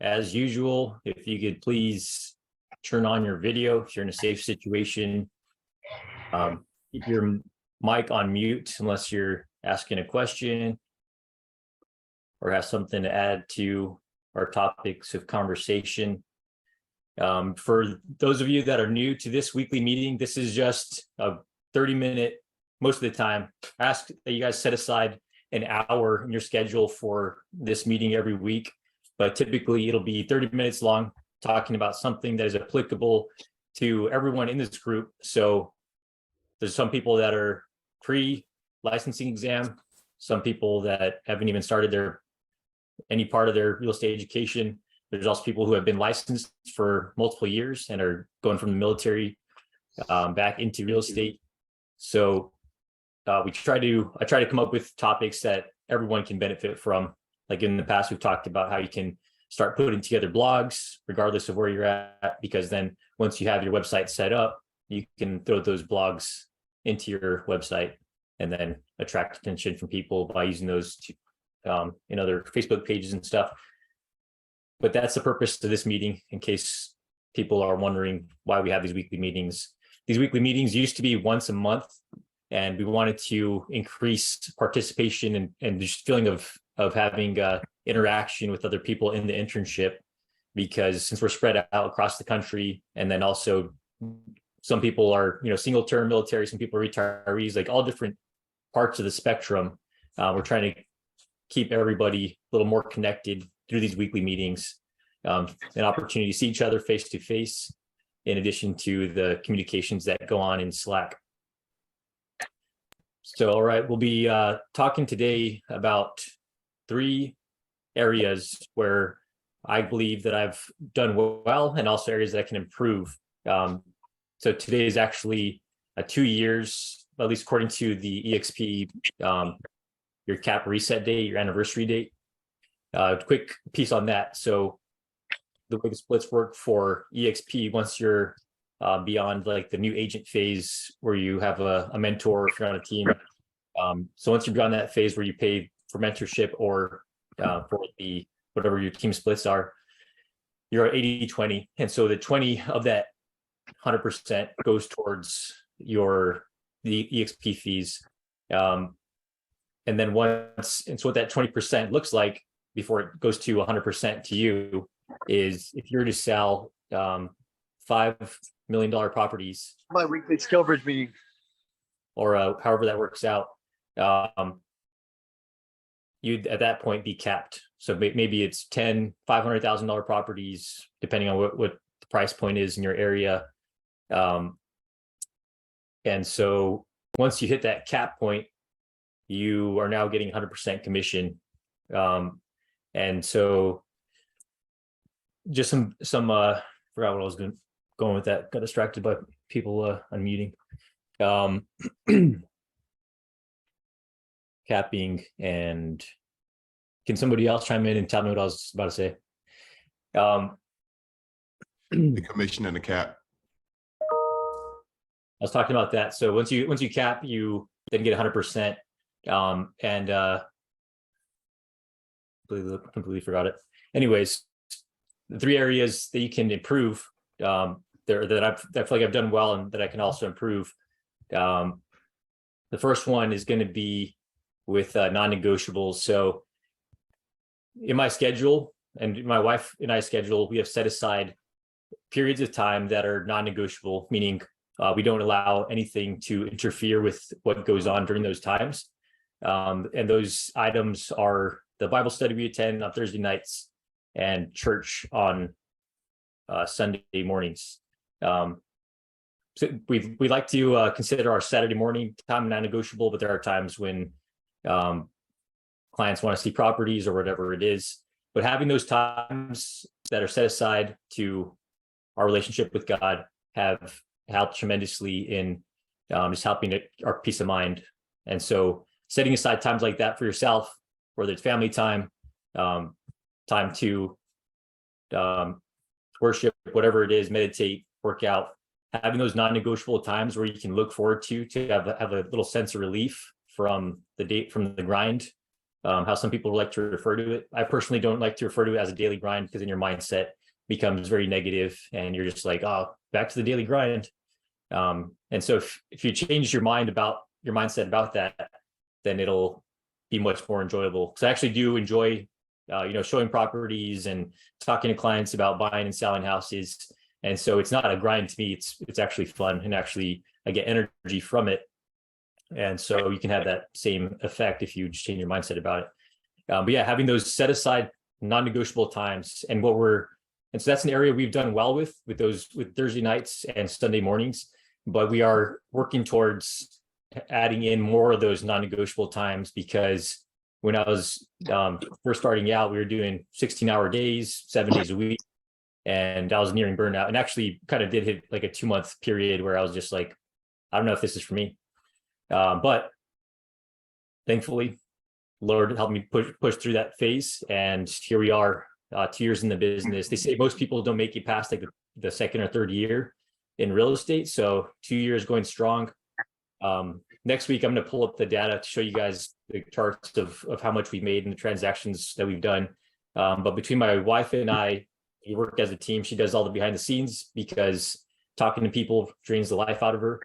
As usual, if you could please turn on your video if you're in a safe situation. Keep your mic on mute unless you're asking a question or have something to add to our topics of conversation. For those of you that are new to this weekly meeting, this is just a 30-minute, most of the time, ask that you guys set aside an hour in your schedule for this meeting every week. But typically it'll be 30 minutes long, talking about something that is applicable to everyone in this group. So there's some people that are pre-licensing exam, some people that haven't even started any part of their real estate education. There's also people who have been licensed for multiple years and are going from the military back into real estate. So I try to come up with topics that everyone can benefit from. Like in the past, we've talked about how you can start putting together blogs, regardless of where you're at, because then once you have your website set up, you can throw those blogs into your website and then attract attention from people by using those in other Facebook pages and stuff. But that's the purpose of this meeting, in case people are wondering why we have these weekly meetings. These weekly meetings used to be once a month, and we wanted to increase participation and just feeling of having interaction with other people in the internship, because since we're spread out across the country, and then also some people are single term military, some people are retirees, like all different parts of the spectrum. We're trying to keep everybody a little more connected through these weekly meetings, an opportunity to see each other face to face, in addition to the communications that go on in Slack. So, all right, we'll be talking today about 3 areas where I believe that I've done well, and also areas that I can improve. So today is actually 2 years, at least according to the EXP, your cap reset date, your anniversary date. Quick piece on that. So the way the splits work for EXP, once you're beyond like the new agent phase where you have a mentor if you're on a team. So once you're beyond that phase where you pay for mentorship or for the whatever your team splits are, you're at 80-20. And so the 20 of that 100% goes towards the EXP fees. And then so what that 20% looks like before it goes to 100% to you is if you're to sell $5 million properties. My weekly skill bridge meeting. Or however that works out, you'd at that point be capped. So maybe it's $500,000 properties, depending on what the price point is in your area. And so once you hit that cap point, you are now getting 100% commission. And so just some forgot what I was going with that, got distracted by people unmuting. Capping, and can somebody else chime in and tell me what I was about to say? The commission and the cap. I was talking about that. So once you cap, you then get 100%. And completely forgot it. Anyways, the 3 areas that you can improve that I feel like I've done well and that I can also improve. The first one is going to be with non-negotiables. So in my schedule, and my wife and I's schedule, we have set aside periods of time that are non-negotiable, meaning we don't allow anything to interfere with what goes on during those times. And those items are the Bible study we attend on Thursday nights and church on Sunday mornings. So we like to consider our Saturday morning time non-negotiable, but there are times when clients want to see properties or whatever it is. But having those times that are set aside to our relationship with God have helped tremendously in just helping our peace of mind. And so setting aside times like that for yourself, whether it's family time, time to worship, whatever it is, meditate, work out, having those non-negotiable times where you can look forward to have a little sense of relief from the grind how some people like to refer to it. I personally don't like to refer to it as a daily grind because then your mindset becomes very negative and you're just like, oh, back to the daily grind. And so if you change your mindset about that, then it'll be much more enjoyable. Because I actually do enjoy, showing properties and talking to clients about buying and selling houses. And so it's not a grind to me. It's actually fun, and actually I get energy from it. And so you can have that same effect if you just change your mindset about it. But yeah, having those set aside non-negotiable times, and so that's an area we've done well with Thursday nights and Sunday mornings, but we are working towards adding in more of those non-negotiable times, because when I was first starting out, we were doing 16-hour days, 7 days a week, and I was nearing burnout, and actually kind of did hit like a 2-month period where I was just like, I don't know if this is for me. But thankfully, Lord helped me push through that phase, and here we are, 2 years in the business. They say most people don't make it past like the second or third year in real estate. So 2 years going strong. Next week, I'm going to pull up the data to show you guys the charts of how much we made in the transactions that we've done. But between my wife and I, we work as a team. She does all the behind the scenes because talking to people drains the life out of her,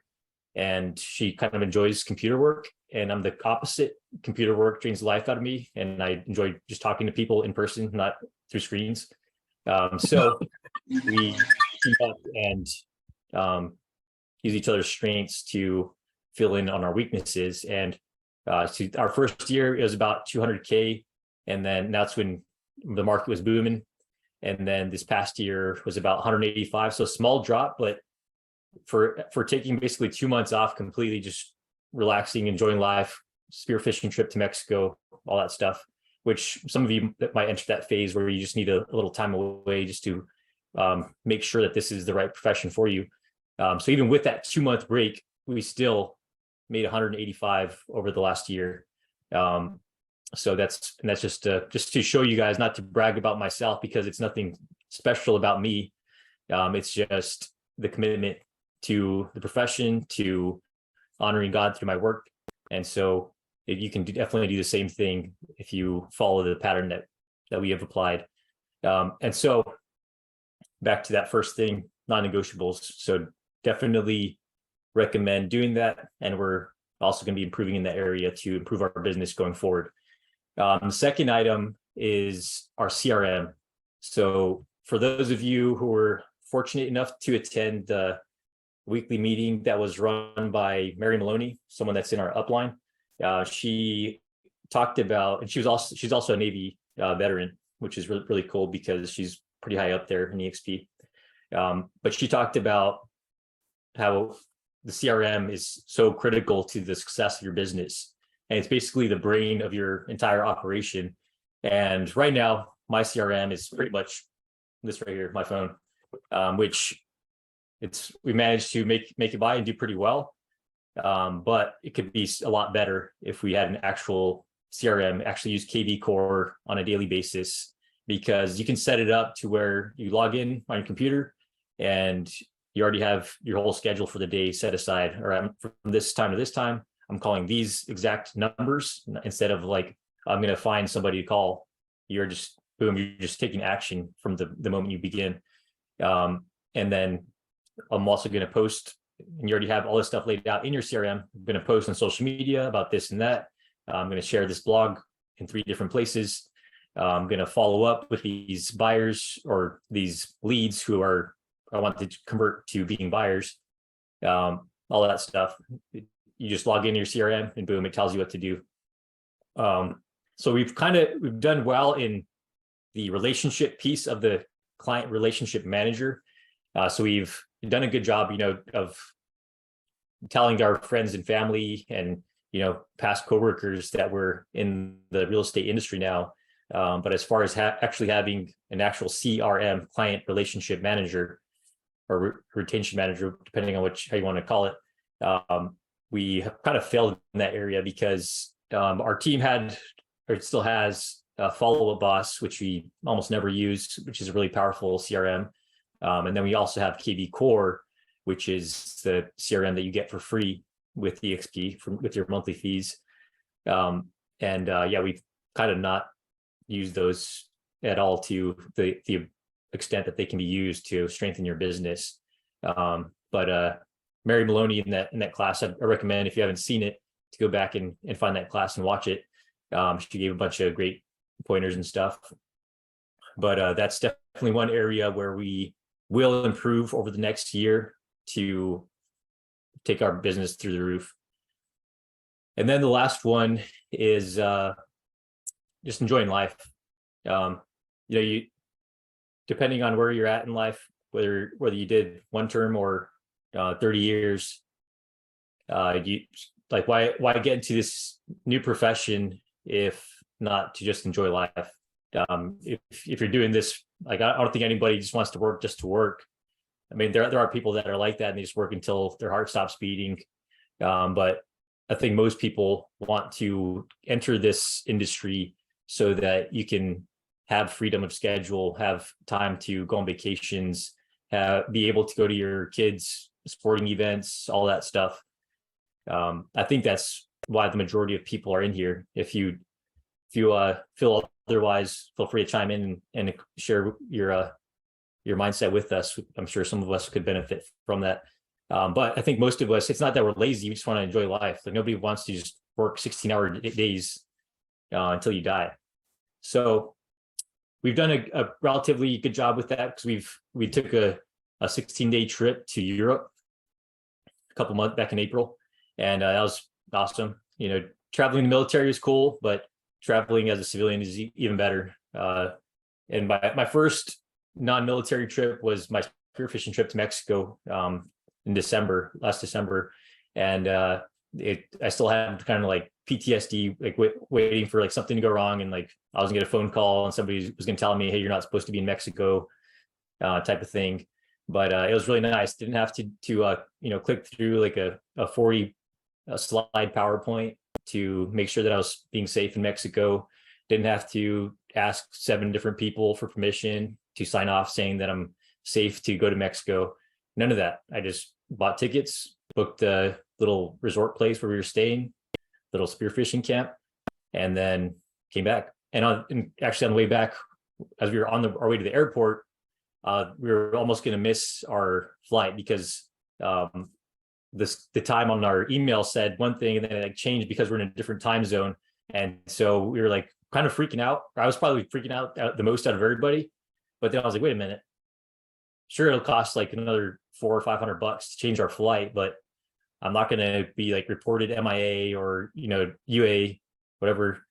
and she kind of enjoys computer work. And I'm the opposite. Computer work drains the life out of me, and I enjoy just talking to people in person, not through screens. So we team up and use each other's strengths to fill in on our weaknesses. And so our first year, it was about 200K, and then that's when the market was booming. And then this past year was about 185. So a small drop, but for taking basically 2 months off, completely just relaxing, enjoying life, spearfishing trip to Mexico, all that stuff, which some of you that might enter that phase where you just need a little time away just to make sure that this is the right profession for you. So even with that 2-month break, we still made 185 over the last year. So that's just to show you guys, not to brag about myself, because it's nothing special about me. It's just the commitment to the profession, to honoring God through my work. And so you can definitely do the same thing if you follow the pattern that we have applied. And so back to that first thing, non-negotiables. So definitely recommend doing that. And we're also going to be improving in that area to improve our business going forward. The second item is our CRM. So for those of you who were fortunate enough to attend the weekly meeting that was run by Mary Maloney, someone that's in our upline, she talked about, and she's also a Navy veteran, which is really, really cool because she's pretty high up there in EXP. But she talked about how the CRM is so critical to the success of your business. And it's basically the brain of your entire operation. And right now, my CRM is pretty much this right here, my phone, which we managed to make it by and do pretty well. But it could be a lot better if we had an actual CRM, actually use KV Core on a daily basis, because you can set it up to where you log in on your computer and you already have your whole schedule for the day set aside. Or from this time to this time, I'm calling these exact numbers, instead of like, I'm going to find somebody to call. You're just, boom, you're just taking action from the moment you begin. And then I'm also going to post, and you already have all this stuff laid out in your CRM. I'm going to post on social media about this and that. I'm going to share this blog in 3 different places. I'm going to follow up with these buyers or these leads who I want to convert to being buyers. All that stuff. You just log in your CRM and boom, it tells you what to do. So we've done well in the relationship piece of the client relationship manager. So we've done a good job, of telling our friends and family and, past coworkers that we're in the real estate industry now. But as far as actually having an actual CRM, client relationship manager, or retention manager, depending on how you want to call it, we have kind of failed in that area because our team still has a follow-up boss, which we almost never use, which is a really powerful CRM. And then we also have KV Core, which is the CRM that you get for free with EXP with your monthly fees. We've kind of not use those at all to the extent that they can be used to strengthen your business. But Mary Maloney in that class, I recommend, if you haven't seen it, to go back and find that class and watch it. She gave a bunch of great pointers and stuff. But that's definitely one area where we will improve over the next year to take our business through the roof. And then the last one is just enjoying life. You depending on where you're at in life, whether you did one term or 30 years, you like why get into this new profession if not to just enjoy life? If you're doing this, like I don't think anybody just wants to work just to work. I mean, there are people that are like that and they just work until their heart stops beating. But I think most people want to enter this industry so that you can have freedom of schedule, have time to go on vacations, be able to go to your kids' sporting events, all that stuff. I think that's why the majority of people are in here. If you feel otherwise, feel free to chime in and share your mindset with us. I'm sure some of us could benefit from that. But I think most of us, it's not that we're lazy. We just want to enjoy life. Like nobody wants to just work 16-hour days until you die. So we've done a relatively good job with that because we took a 16-day trip to Europe a couple months back in April, and that was awesome. Traveling in the military is cool, but traveling as a civilian is even better. And my first non-military trip was my spearfishing trip to Mexico in last December, and I still had kind of like PTSD, like waiting for like something to go wrong, and like I was gonna get a phone call and somebody was gonna tell me, hey, you're not supposed to be in Mexico, type of thing. But it was really nice. Didn't have to click through like a 40 slide PowerPoint to make sure that I was being safe in Mexico. Didn't have to ask 7 different people for permission to sign off saying that I'm safe to go to Mexico. None of that. I just bought tickets, booked a little resort place where we were staying, little spearfishing camp, and then came back. And actually on the way back, as we were on our way to the airport, we were almost going to miss our flight because the time on our email said one thing and then it like changed because we're in a different time zone. And so we were like kind of freaking out. I was probably freaking out the most out of everybody. But then I was like, wait a minute. Sure, it'll cost like another $400 or $500 to change our flight, but I'm not going to be like reported MIA or UA, whatever,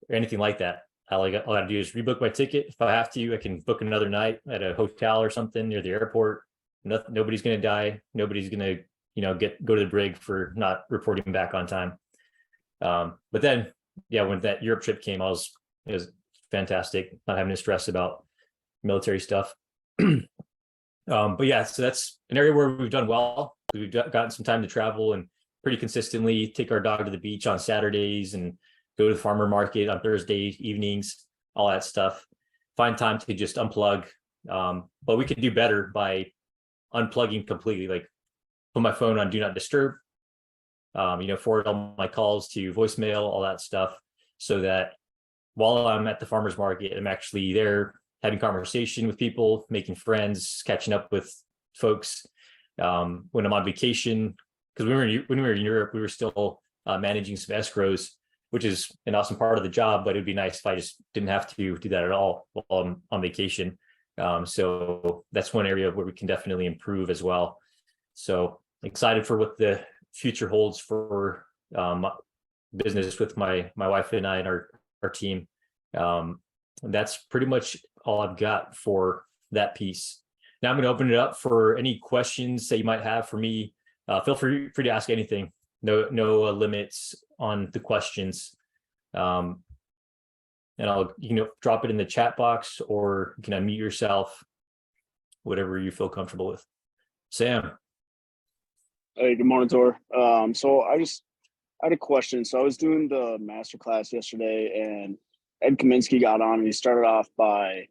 or anything like that. All I got to do is rebook my ticket. If I have to, I can book another night at a hotel or something near the airport. Nobody's going to die. Nobody's going to go to the brig for not reporting back on time. But then, yeah, when that Europe trip came, it was fantastic, not having to stress about military stuff. But yeah, so that's an area where we've done well. We've gotten some time to travel and pretty consistently take our dog to the beach on Saturdays and go to the farmer market on Thursday evenings, all that stuff. Find time to just unplug. But we could do better by unplugging completely, like put my phone on do not disturb, forward all my calls to voicemail, all that stuff, so that while I'm at the farmer's market, I'm actually there having conversation with people, making friends, catching up with folks. When I'm on vacation, because when we were in Europe, we were still managing some escrows, which is an awesome part of the job, but it'd be nice if I just didn't have to do that at all while I'm on vacation. So that's one area where we can definitely improve as well. So excited for what the future holds for business with my wife and I and our team. That's pretty much all I've got for that piece. Now I'm going to open it up for any questions that you might have for me. Feel free to ask anything. No limits on the questions. And you can drop it in the chat box, or you can unmute yourself, whatever you feel comfortable with. Sam. Hey, good morning, Tor. So I had a question. So I was doing the master class yesterday, and Ed Kaminsky got on and he started off by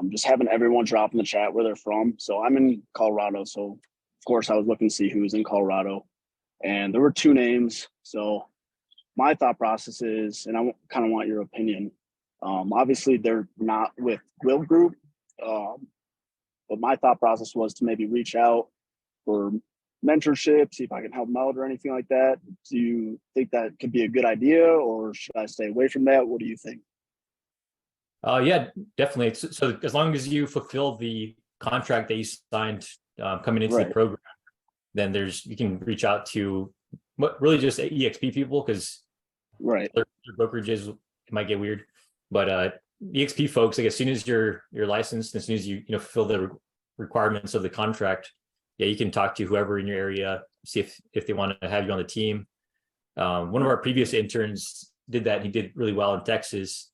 just having everyone drop in the chat where they're from. So I'm in Colorado. So of course I was looking to see who was in Colorado, and there were 2 names. So my thought process is, and I kind of want your opinion. Obviously, they're not with Will Group, but my thought process was to maybe reach out for mentorship, see if I can help them out or anything like that. Do you think that could be a good idea, or should I stay away from that? What do you think? Yeah, definitely. So as long as you fulfill the contract that you signed coming into the Right. program, then you can reach out to really just EXP people, because Right. their brokerages, it might get weird. But EXP folks, like as soon as you're licensed, as soon as you fulfill the requirements of the contract, yeah, you can talk to whoever in your area, see if they want to have you on the team. One of our previous interns did that. He did really well in Texas.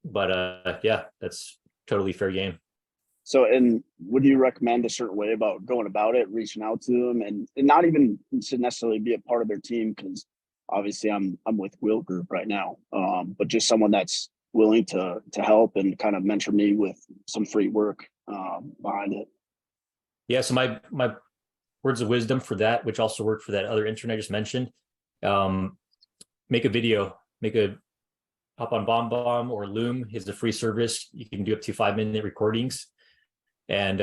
But yeah, that's totally fair game. So, and would you recommend a certain way about going about it, reaching out to them, and not even to necessarily be a part of their team? Because obviously, I'm with Will Group right now, but just someone that's willing to help and kind of mentor me with some free work behind it. Yeah. So my words of wisdom for that, which also worked for that other intern I just mentioned, make a video, hop on BombBomb or Loom is a free service. You can do up to 5-minute recordings, and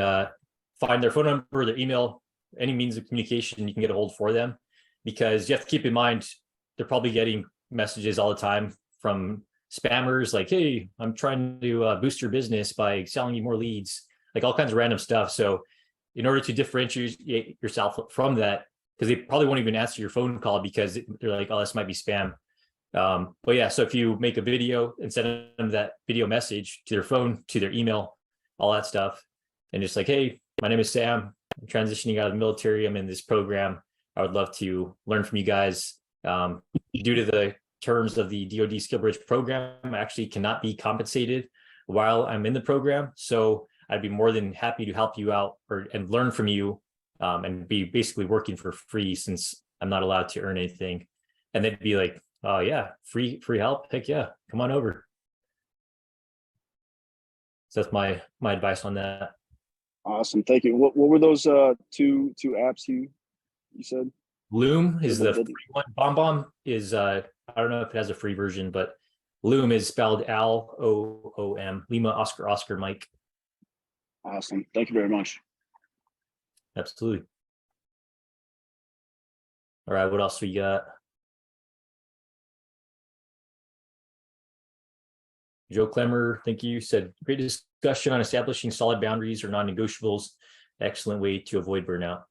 find their phone number, their email, any means of communication you can get a hold for them, because you have to keep in mind they're probably getting messages all the time from spammers like, hey, I'm trying to boost your business by selling you more leads, like all kinds of random stuff. So in order to differentiate yourself from that, because they probably won't even answer your phone call because they're like, oh, this might be spam. But yeah, so if you make a video and send them that video message to their phone, to their email, all that stuff, and just like, hey, my name is Sam, I'm transitioning out of the military, I'm in this program, I would love to learn from you guys. Due to the terms of the DoD Skill Bridge program, I actually cannot be compensated while I'm in the program, so I'd be more than happy to help you out and learn from you, and be basically working for free since I'm not allowed to earn anything. And they'd be like, oh yeah, free help, heck yeah, come on over. So that's my advice on that. Awesome, thank you. What were those two apps you said? Loom is the free one. BombBomb is I don't know if it has a free version, but Loom is spelled Loom, Lima Oscar Mike. Awesome, thank you very much. Absolutely. All right, what else we got? Joe Clemmer, thank you. Said great discussion on establishing solid boundaries or non-negotiables. Excellent way to avoid burnout.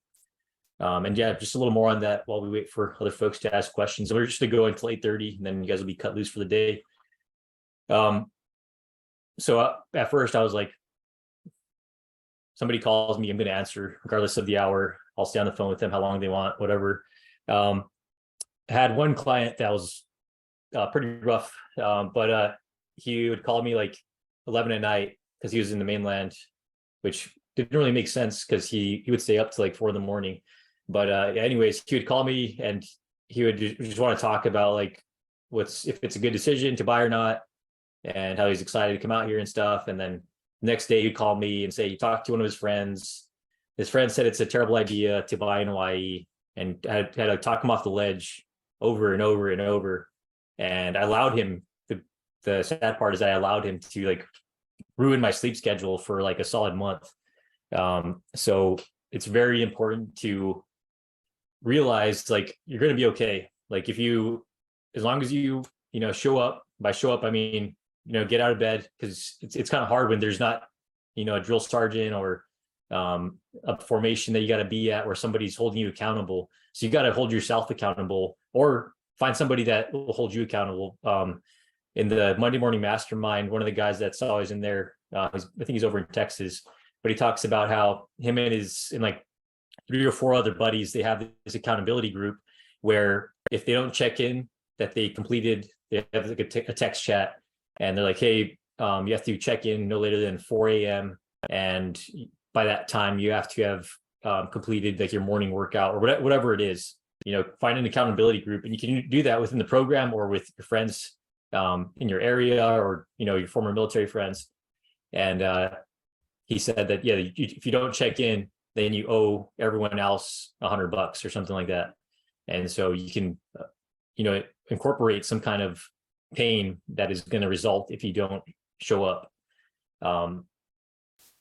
And yeah, just a little more on that while we wait for other folks to ask questions. And we're just gonna go until 8:30, and then you guys will be cut loose for the day. So at first I was like, somebody calls me, I'm going to answer regardless of the hour. I'll stay on the phone with them how long they want, whatever. I had one client that was pretty rough, but he would call me like 11 at night because he was in the mainland, which didn't really make sense because he would stay up to like 4 a.m. But anyways, he would call me and he would just want to talk about like if it's a good decision to buy or not, and how he's excited to come out here and stuff. And then the next day he'd call me and say he talked to one of his friends. His friend said it's a terrible idea to buy in Hawaii, and had to talk him off the ledge over and over and over. And I allowed him, the sad part is I allowed him to like ruin my sleep schedule for like a solid month. So it's very important to realize like you're going to be okay. Like as long as you show up. By show up, I mean, get out of bed, because it's kind of hard when there's not, a drill sergeant or a formation that you got to be at where somebody's holding you accountable. So you got to hold yourself accountable, or find somebody that will hold you accountable. In the Monday morning mastermind, one of the guys that's always in there, I think he's over in Texas, but he talks about how him and like 3 or 4 other buddies, they have this accountability group where if they don't check in that they completed, they have like a text chat, and they're like, hey, you have to check in no later than 4 a.m. And by that time you have to have completed like your morning workout or whatever it is. Find an accountability group, and you can do that within the program or with your friends in your area, or your former military friends. And he said that if you don't check in, then you owe everyone else $100 or something like that. And so you can incorporate some kind of pain that is going to result if you don't show up.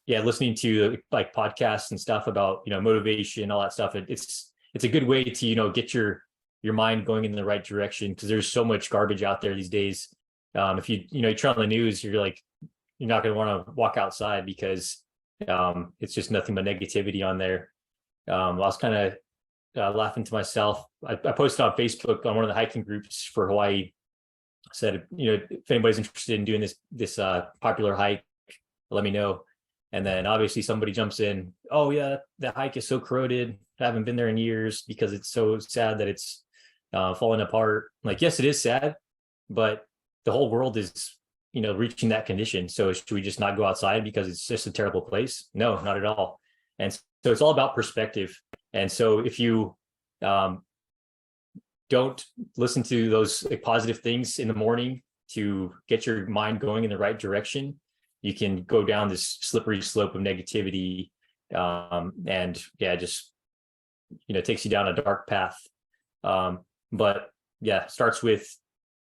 Yeah, listening to like podcasts and stuff about, motivation, all that stuff. It's a good way to, get your mind going in the right direction, because there's so much garbage out there these days. If you turn on the news, you're not going to want to walk outside, because it's just nothing but negativity on there. I was kind of laughing to myself. I posted on Facebook on one of the hiking groups for Hawaii. Said, if anybody's interested in doing this popular hike, let me know. And then obviously somebody jumps in, oh yeah, that hike is so corroded. I haven't been there in years because it's so sad that it's falling apart. Like, yes, it is sad, but the whole world is, reaching that condition. So should we just not go outside because it's just a terrible place? No, not at all. And so it's all about perspective. And so if you don't listen to those positive things in the morning to get your mind going in the right direction, you can go down this slippery slope of negativity. And yeah, just, takes you down a dark path. But yeah, starts with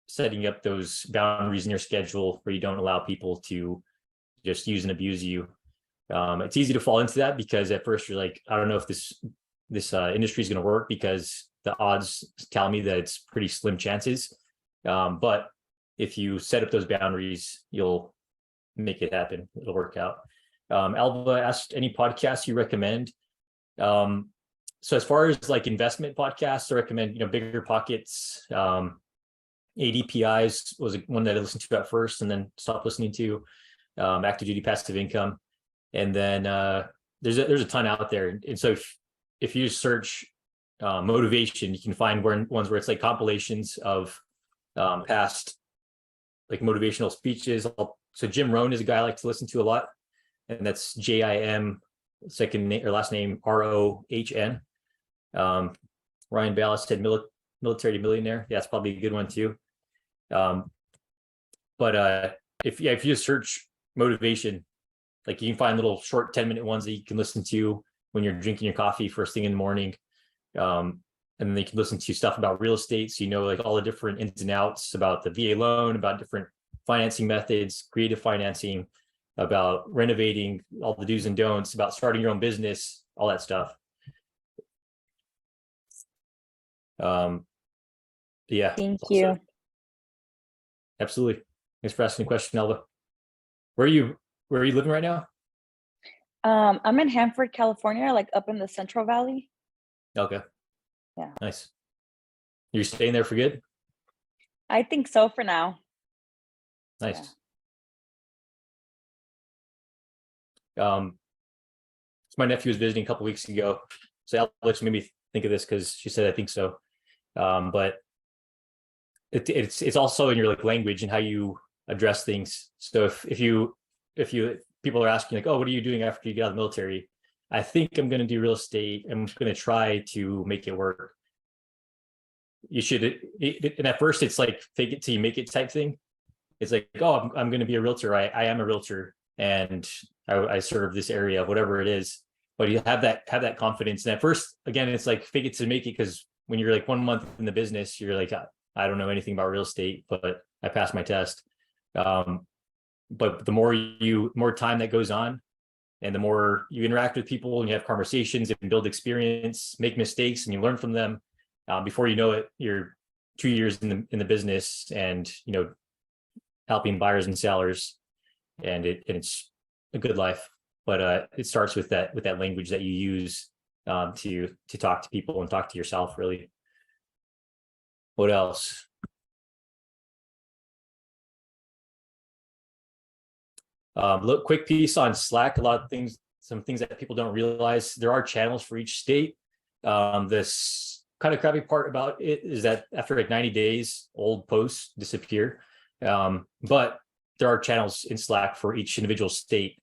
setting up those boundaries in your schedule where you don't allow people to just use and abuse you. It's easy to fall into that because at first you're like, I don't know if this industry is going to work, because the odds tell me that it's pretty slim chances. But if you set up those boundaries, you'll make it happen. It'll work out. Alva asked any podcasts you recommend. So as far as like investment podcasts, I recommend, Bigger Pockets. ADPIs was one that I listened to at first and then stopped listening to. Active Duty Passive Income. And then there's a ton out there. And so if you search motivation, you can find ones where it's like compilations of past like motivational speeches. So Jim Rohn is a guy I like to listen to a lot, and that's JIM, second name or last name ROHN. Ryan Ballas said Military to Millionaire. Yeah, that's probably a good one too. But if you search motivation, like you can find little short 10-minute ones that you can listen to when you're drinking your coffee first thing in the morning. And then they can listen to stuff about real estate. So, like all the different ins and outs about the VA loan, about different financing methods, creative financing, about renovating, all the do's and don'ts, about starting your own business, all that stuff. Yeah. Thank you. Absolutely. Thanks for asking the question, Elva. Where are you living right now? I'm in Hanford, California, like up in the Central Valley. Okay. Yeah. Nice. You're staying there for good? I think so for now. Nice. Yeah. So my nephew was visiting a couple weeks ago, so Alex made me think of this because she said I think so. But it's also in your like language and how you address things. So if you people are asking like, oh, what are you doing after you get out of the military? I think I'm going to do real estate. I'm going to try to make it work. You should, and at first it's like fake it till you make it type thing. It's like, oh, I'm going to be a realtor. I am a realtor, and I serve this area, whatever it is. But you have that confidence. And at first, again, it's like fake it to make it, because when you're like 1 month in the business, you're like, I don't know anything about real estate, but I passed my test. But the more time that goes on, and the more you interact with people and you have conversations and build experience, make mistakes, and you learn from them, before you know it, you're 2 years in the business, and helping buyers and sellers, and it's a good life. But it starts with that language that you use to talk to people and talk to yourself, really. What else? Look, quick piece on Slack. Some things that people don't realize. There are channels for each state. This kind of crappy part about it is that after like 90 days, old posts disappear. But there are channels in Slack for each individual state.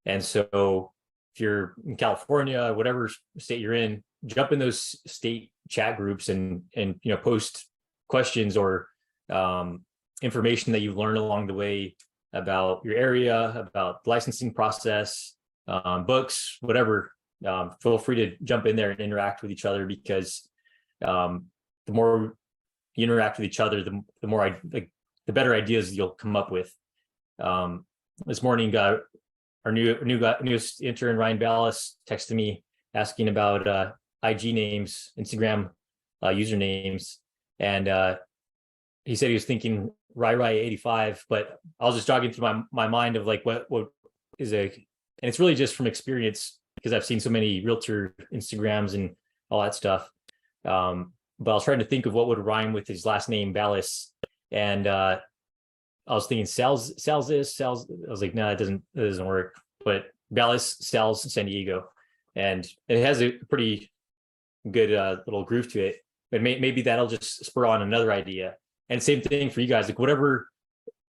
And so if you're in California, whatever state you're in, jump in those state chat groups and post questions or information that you've learned along the way about your area, about the licensing process, books, whatever. Feel free to jump in there and interact with each other, because the more you interact with each other, the more the better ideas you'll come up with. This morning, our newest intern, Ryan Ballas, texted me asking about IG names, Instagram usernames, and he said he was thinking Rai85, but I was just jogging through my mind of like what is and it's really just from experience because I've seen so many realtor Instagrams and all that stuff. But I was trying to think of what would rhyme with his last name, Ballas, and I was thinking Sales. I was like, no, it doesn't work. But Ballas Sales San Diego, and it has a pretty good little groove to it. But maybe that'll just spur on another idea. And same thing for you guys, like whatever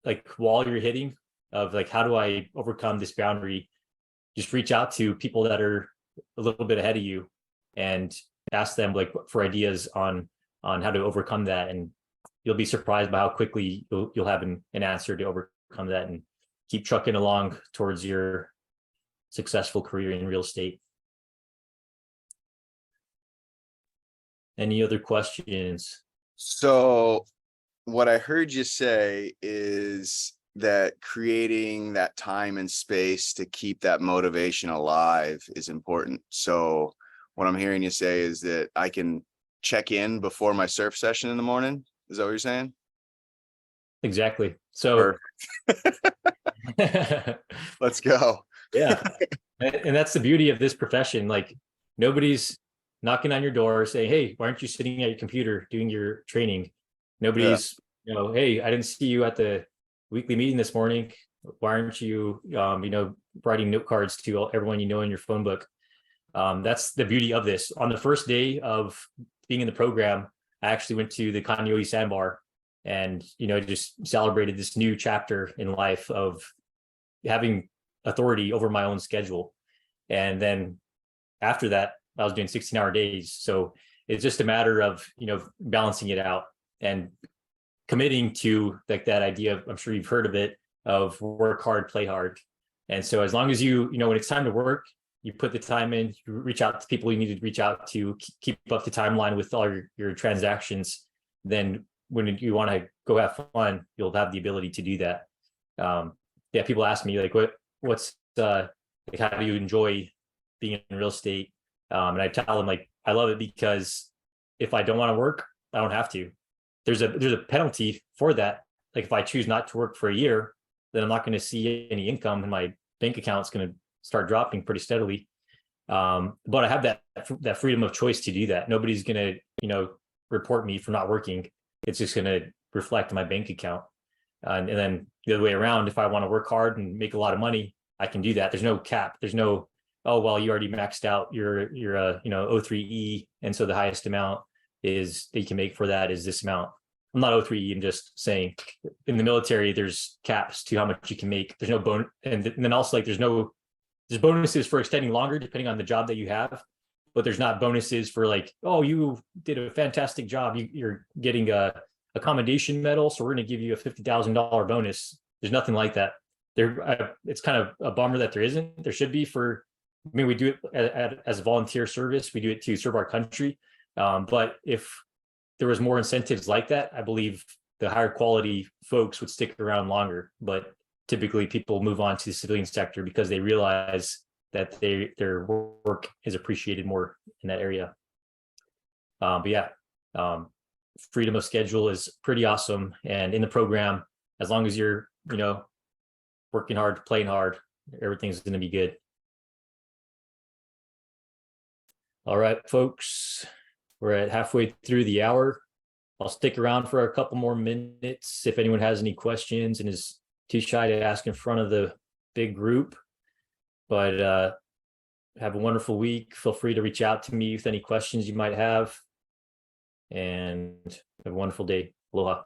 like wall you're hitting of like, how do I overcome this boundary? Just reach out to people that are a little bit ahead of you and ask them like for ideas on how to overcome that. And you'll be surprised by how quickly you'll have an answer to overcome that and keep trucking along towards your successful career in real estate. Any other questions? So what I heard you say is that creating that time and space to keep that motivation alive is important. So what I'm hearing you say is that I can check in before my surf session in the morning. Is that what you're saying? Exactly. So let's go. Yeah. And that's the beauty of this profession. Like nobody's knocking on your door saying, hey, why aren't you sitting at your computer doing your training? Nobody's, hey, I didn't see you at the weekly meeting this morning. Why aren't you, writing note cards to everyone you know in your phone book? That's the beauty of this. On the first day of being in the program, I actually went to the Kaneohe Sandbar and, just celebrated this new chapter in life of having authority over my own schedule. And then after that, I was doing 16-hour days. So it's just a matter of, balancing it out and committing to like that idea of, I'm sure you've heard of it, of work hard, play hard. And so as long as you, when it's time to work, you put the time in, you reach out to people you need to reach out to, keep up the timeline with all your transactions, then when you want to go have fun, you'll have the ability to do that. People ask me like, what's like, how do you enjoy being in real estate? And I tell them like, I love it because if I don't want to work, I don't have to. There's a penalty for that. Like if I choose not to work for a year, then I'm not going to see any income and my bank account's going to start dropping pretty steadily. But I have that freedom of choice to do that. Nobody's going to, report me for not working. It's just going to reflect in my bank account. And then the other way around, if I want to work hard and make a lot of money, I can do that. There's no cap. There's no, oh, well, you already maxed out your O3E. And so the highest amount is that you can make for that is this amount. I'm not O3E. I'm just saying in the military, there's caps to how much you can make. There's no bonus. And then also like there's bonuses for extending longer depending on the job that you have, but there's not bonuses for like, oh, you did a fantastic job. You're getting a commendation medal, so we're going to give you a $50,000 bonus. There's nothing like that. It's kind of a bummer that there isn't. There should be we do it as a volunteer service. We do it to serve our country. But if there was more incentives like that, I believe the higher quality folks would stick around longer. But typically people move on to the civilian sector because they realize that their work is appreciated more in that area. Freedom of schedule is pretty awesome. And in the program, as long as you're, working hard, playing hard, everything's going to be good. All right, folks, we're at halfway through the hour. I'll stick around for a couple more minutes if anyone has any questions and is too shy to ask in front of the big group. But have a wonderful week. Feel free to reach out to me with any questions you might have. And have a wonderful day. Aloha.